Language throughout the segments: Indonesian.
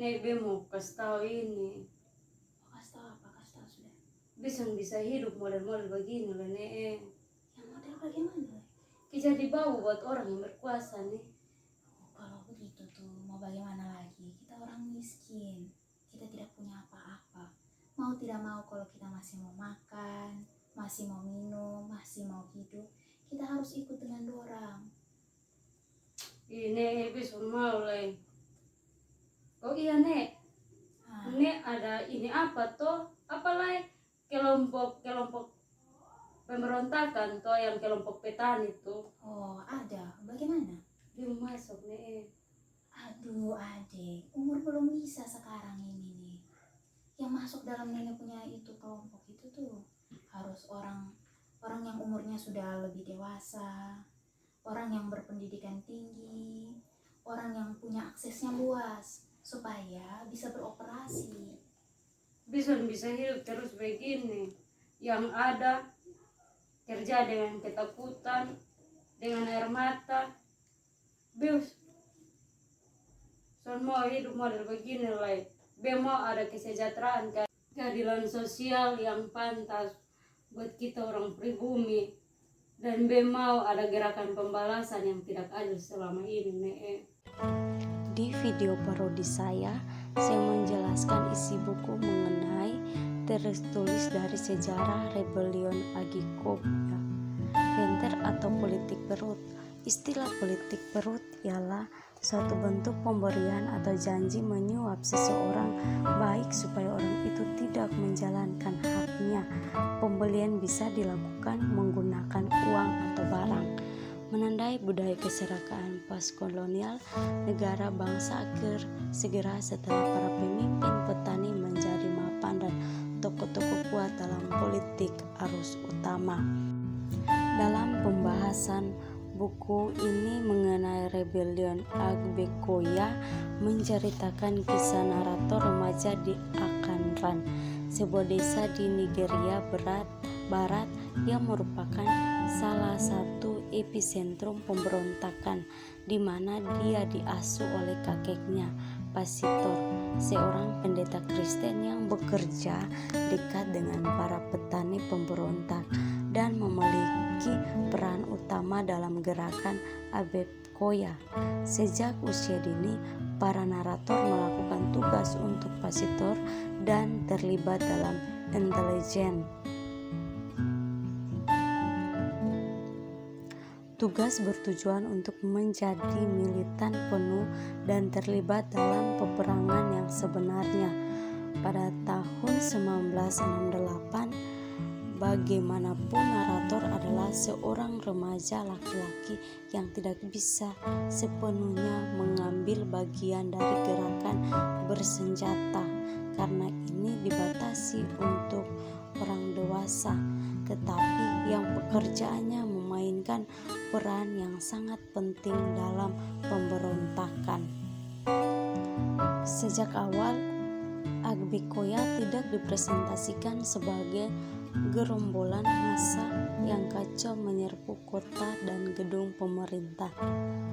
Nek be mau kasih tahu ini. Kasih tahu apa? Kasih tahu sudah. Bisa hidup model-model begini loh Nek. Yang model bagaimana? Kita dibawa buat orang yang berkuasa nih. Kalau begitu tuh mau bagaimana lagi? Kita orang miskin, kita tidak punya apa-apa. Mau tidak mau kalau kita masih mau makan, masih mau minum, masih mau hidup, kita harus ikut dengan dorang. Ini bisa mau lah. Oh iya Nek. Nek ada ini apa toh? Apalagi kelompok pemberontakan toh yang kelompok petani tuh. Oh ada, bagaimana? Dia mau masuk Nek. Aduh adik, umur belum bisa sekarang ini nih. Yang masuk dalam nenek punya itu kelompok itu tuh harus orang yang umurnya sudah lebih dewasa, orang yang berpendidikan tinggi, orang yang punya aksesnya luas supaya bisa beroperasi. Bisa hidup terus begini. Yang ada kerja dengan ketakutan, dengan air mata. Bius. Semua hidup model begini lah. Be mau ada kesejahteraan, keadilan sosial yang pantas buat kita orang pribumi. Dan be mau ada gerakan pembalasan yang tidak adil selama ini Nek. Di video parodi saya menjelaskan isi buku mengenai tertulis dari sejarah rebelion Agikoya, Venter atau politik perut. Istilah politik perut ialah suatu bentuk pemberian atau janji menyuap seseorang baik supaya orang itu tidak menjalankan haknya. Pembelian bisa dilakukan menggunakan uang atau barang. Menandai budaya keserakahan paskolonial, negara bangsa akhir segera setelah para pemimpin petani menjadi mapan dan tokoh-tokoh kuat dalam politik arus utama. Dalam pembahasan buku ini mengenai rebelion Agbekoya menceritakan kisah narator remaja di Akanran, sebuah desa di Nigeria Barat yang merupakan salah satu epicentrum pemberontakan, di mana dia diasuh oleh kakeknya, Pasitor, seorang pendeta Kristen yang bekerja dekat dengan para petani pemberontak dan memiliki peran utama dalam gerakan Agbekoya. Sejak usia dini, para narator melakukan tugas untuk Pasitor dan terlibat dalam intelijen. Tugas bertujuan untuk menjadi militan penuh dan terlibat dalam peperangan yang sebenarnya. Pada tahun 1968, bagaimanapun narator adalah seorang remaja laki-laki yang tidak bisa sepenuhnya mengambil bagian dari gerakan bersenjata karena ini dibatasi untuk orang dewasa, tetapi yang pekerjaannya memainkan peran yang sangat penting dalam pemberontakan. Sejak awal, Agbekoya tidak dipresentasikan sebagai gerombolan massa yang kacau menyerbu kota dan gedung pemerintah,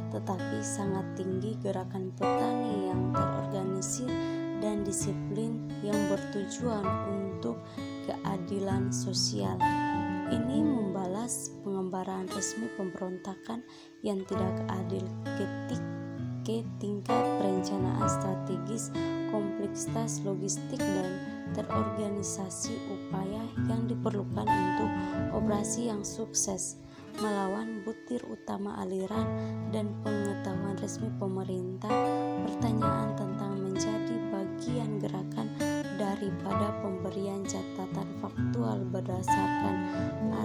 tetapi sangat tinggi gerakan petani yang terorganisir dan disiplin yang bertujuan untuk keadilan sosial. Ini membalas penggambaran resmi pemberontakan yang tidak adil ke tingkat perencanaan strategis, kompleksitas logistik dan terorganisasi upaya yang diperlukan untuk operasi yang sukses melawan butir utama aliran dan pengetahuan resmi pemerintah. Pertanyaan tentang menjadi bagian gerakan daripada pemberian catatan faktual berdasarkan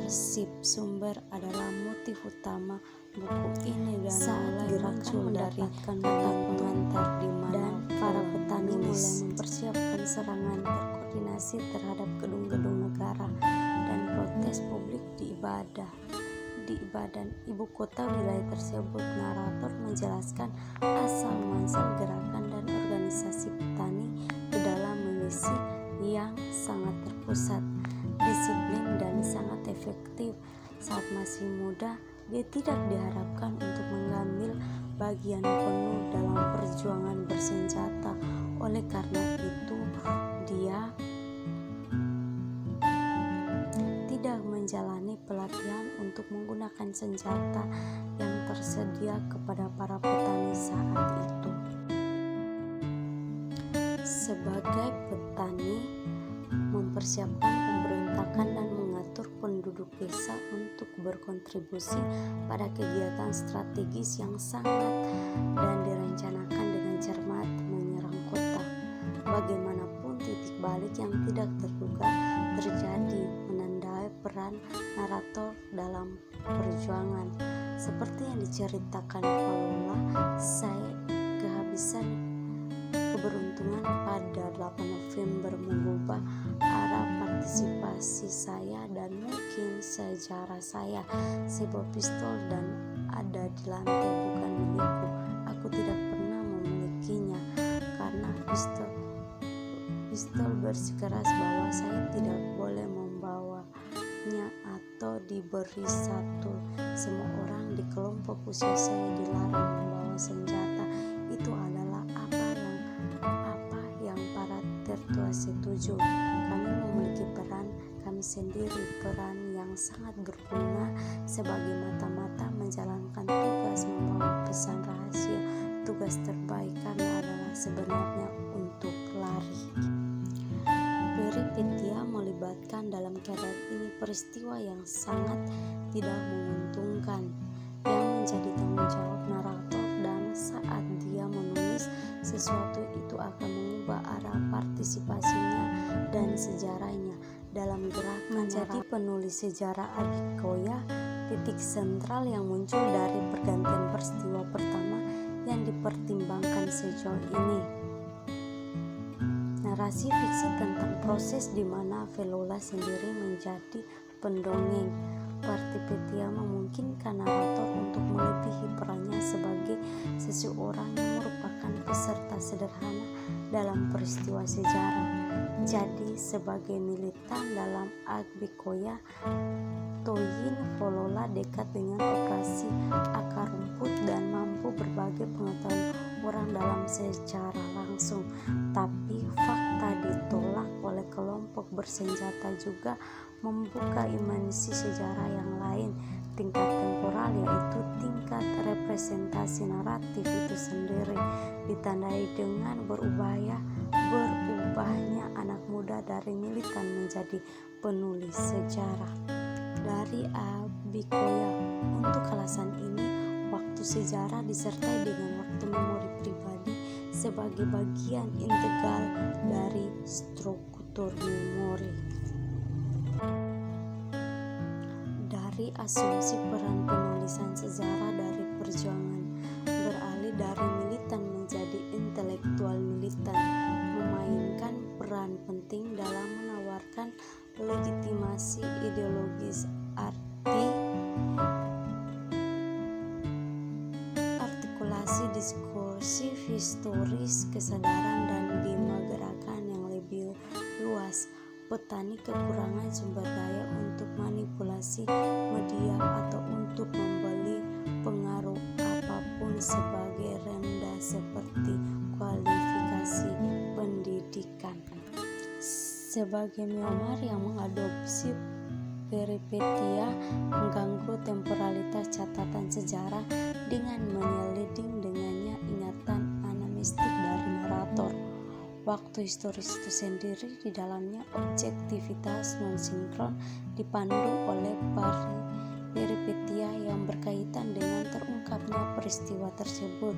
arsip sumber adalah motif utama buku ini dan mulai muncul dari kata pengantar di mana para petani mulai mempersiapkan serangan terkoordinasi terhadap gedung-gedung negara dan protes publik di Ibadan, ibu kota wilayah tersebut. Narator menjelaskan asal-muasal gerakan dan organisasi petani ke dalam milisi yang sangat terpusat, disiplin dan sangat efektif. Saat masih muda, dia tidak diharapkan untuk mengambil bagian penuh dalam perjuangan bersenjata Oleh karena itu, dia tidak menjalani pelatihan untuk menggunakan senjata yang tersedia kepada para petani saat itu. Sebagai petani, mempersiapkan pemberontakan dan mengatur penduduk desa untuk berkontribusi pada kegiatan strategis yang sangat dan direncanakan dengan cermat menyerang kota. Bagaimanapun, titik balik yang tidak terduga terjadi menandai peran narator dalam perjuangan. Seperti yang diceritakan Paula, saya kehabisan keberuntungan pada 8 November mengubah arah partisipasi saya dan mungkin sejarah saya. Sebuah pistol dan ada di lantai bukan milikku. Aku tidak pernah memilikinya karena pistol bersikeras bahwa saya tidak boleh membawanya atau diberi satu. Semua orang di kelompok usia saya dilarang membawa senjata. Itu adalah apa yang para tertua setuju. Kami memiliki peran kami sendiri, peran yang sangat berguna sebagai mata-mata menjalankan tugas membawa pesan rahasia. Tugas terbaik kami adalah sebenarnya untuk lari. Peripetia melibatkan dalam keadaan ini peristiwa yang sangat tidak menguntungkan yang menjadi tanggung jawab narator, dan saat dia menulis sesuatu itu akan mengubah arah partisipasinya dan sejarahnya dalam gerak menjadi penulis sejarah Agikoya. Titik sentral yang muncul dari pergantian peristiwa pertama yang dipertimbangkan sejauh ini. Narasi fiksi tentang proses di mana Velola sendiri menjadi pendongeng. Peripetia memungkinkan narator untuk melebihi perannya sebagai seseorang yang merupakan peserta sederhana dalam peristiwa sejarah. Jadi, sebagai militan dalam Agikoya, Toyin Velola dekat dengan operasi akar rumput dan mampu berbagi pengetahuan orang dalam secara langsung. Tapi fakta ditolak oleh kelompok bersenjata juga membuka dimensi sejarah yang lain, tingkat temporal, yaitu tingkat representasi naratif itu sendiri, ditandai dengan berubahnya anak muda dari militan menjadi penulis sejarah. Dari Agikoya, untuk alasan ini, waktu sejarah disertai dengan waktu memori pribadi sebagai bagian integral dari struktur memori. Dari asumsi peran penulisan sejarah dari perjuangan, beralih dari militan menjadi intelektual militan, memainkan peran penting dalam menawarkan legitimasi ideologis, artikulasi diskursif, historis, kesadaran, dan bima gerakan yang lebih luas. Petani kekurangan sumber daya untuk manipulasi media atau untuk membeli pengaruh apapun sebagai rendah seperti kualifikasi pendidikan. Sebagai Myanmar yang mengadopsi peripetia mengganggu temporalitas catatan sejarah dengan menyeliding dengannya ingatan anamnestik dari narator. Waktu historis itu sendiri di dalamnya objektivitas non-sinkron dipandu oleh peripetia yang berkaitan dengan terungkapnya peristiwa tersebut.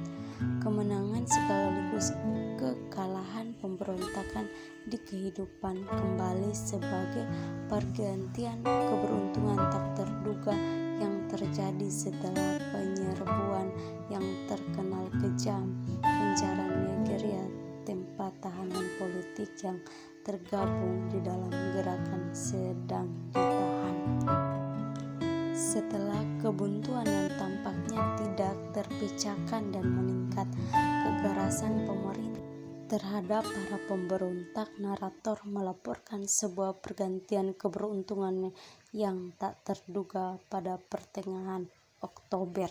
Kemenangan sekaligus kekalahan pemberontakan di kehidupan kembali sebagai pergantian keberuntungan tak terduga yang terjadi setelah penyerbuan yang terkenal kejam, penjara Nigeria, tempat tahanan politik yang tergabung di dalam gerakan sedang ditahan. Setelah kebuntuan yang tampaknya tidak terpecahkan dan meningkat kekerasan pemerintah terhadap para pemberontak, narator melaporkan sebuah pergantian keberuntungan yang tak terduga pada pertengahan Oktober.